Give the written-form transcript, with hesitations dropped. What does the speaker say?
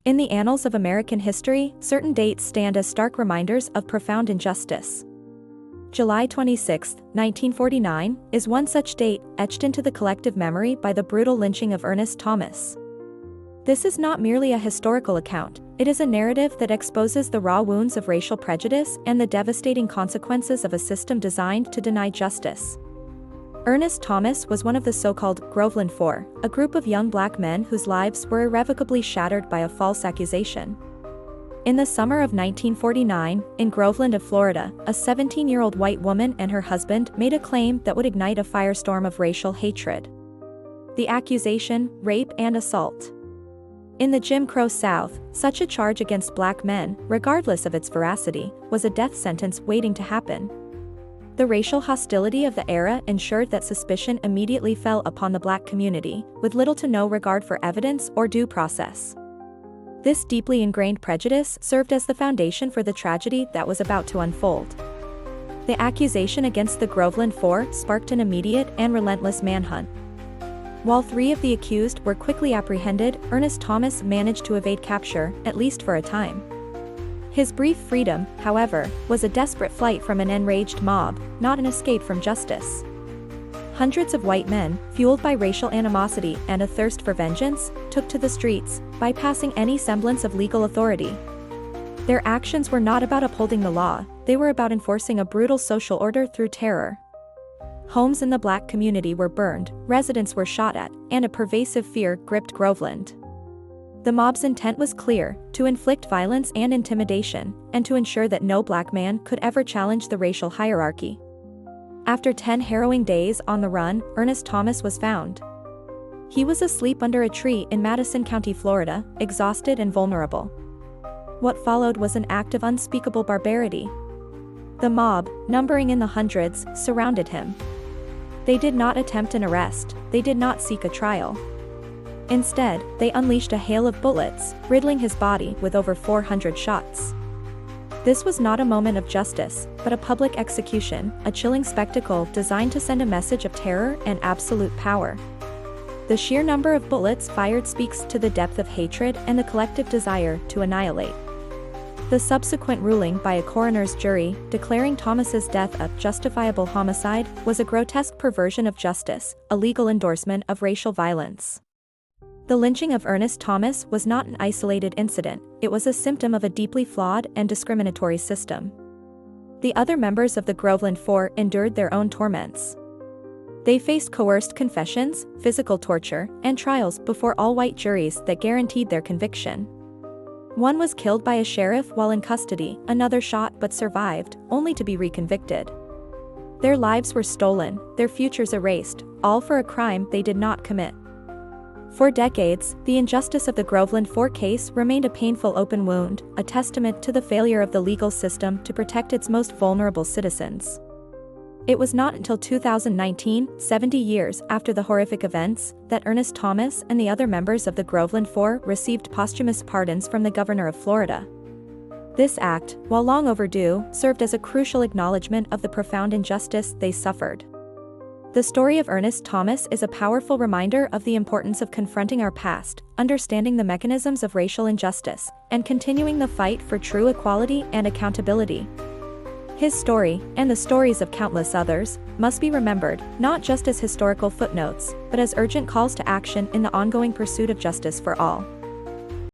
In the annals of American history, certain dates stand as stark reminders of profound injustice. July 26, 1949, is one such date, etched into the collective memory by the brutal lynching of Ernest Thomas. This is not merely a historical account, it is a narrative that exposes the raw wounds of racial prejudice and the devastating consequences of a system designed to deny justice. Ernest Thomas was one of the so-called Groveland Four, a group of young black men whose lives were irrevocably shattered by a false accusation. In the summer of 1949, in Groveland, Florida, a 17-year-old white woman and her husband made a claim that would ignite a firestorm of racial hatred. The accusation: rape and assault. In the Jim Crow South, such a charge against black men, regardless of its veracity, was a death sentence waiting to happen. The racial hostility of the era ensured that suspicion immediately fell upon the black community, with little to no regard for evidence or due process. This deeply ingrained prejudice served as the foundation for the tragedy that was about to unfold. The accusation against the Groveland Four sparked an immediate and relentless manhunt. While 3 of the accused were quickly apprehended, Ernest Thomas managed to evade capture, at least for a time. His brief freedom, however, was a desperate flight from an enraged mob, not an escape from justice. Hundreds of white men, fueled by racial animosity and a thirst for vengeance, took to the streets, bypassing any semblance of legal authority. Their actions were not about upholding the law, they were about enforcing a brutal social order through terror. Homes in the black community were burned, residents were shot at, and a pervasive fear gripped Groveland. The mob's intent was clear: to inflict violence and intimidation, and to ensure that no black man could ever challenge the racial hierarchy. After 10 harrowing days on the run, Ernest Thomas was found. He was asleep under a tree in Madison County, Florida, exhausted and vulnerable. What followed was an act of unspeakable barbarity. The mob, numbering in the hundreds, surrounded him. They did not attempt an arrest, they did not seek a trial. Instead, they unleashed a hail of bullets, riddling his body with over 400 shots. This was not a moment of justice, but a public execution, a chilling spectacle designed to send a message of terror and absolute power. The sheer number of bullets fired speaks to the depth of hatred and the collective desire to annihilate. The subsequent ruling by a coroner's jury, declaring Thomas's death a justifiable homicide, was a grotesque perversion of justice, a legal endorsement of racial violence. The lynching of Ernest Thomas was not an isolated incident, it was a symptom of a deeply flawed and discriminatory system. The other members of the Groveland Four endured their own torments. They faced coerced confessions, physical torture, and trials before all-white juries that guaranteed their conviction. One was killed by a sheriff while in custody, another shot but survived, only to be reconvicted. Their lives were stolen, their futures erased, all for a crime they did not commit. For decades, the injustice of the Groveland Four case remained a painful open wound, a testament to the failure of the legal system to protect its most vulnerable citizens. It was not until 2019, 70 years after the horrific events, that Ernest Thomas and the other members of the Groveland Four received posthumous pardons from the governor of Florida. This act, while long overdue, served as a crucial acknowledgement of the profound injustice they suffered. The story of Ernest Thomas is a powerful reminder of the importance of confronting our past, understanding the mechanisms of racial injustice, and continuing the fight for true equality and accountability. His story, and the stories of countless others, must be remembered, not just as historical footnotes, but as urgent calls to action in the ongoing pursuit of justice for all.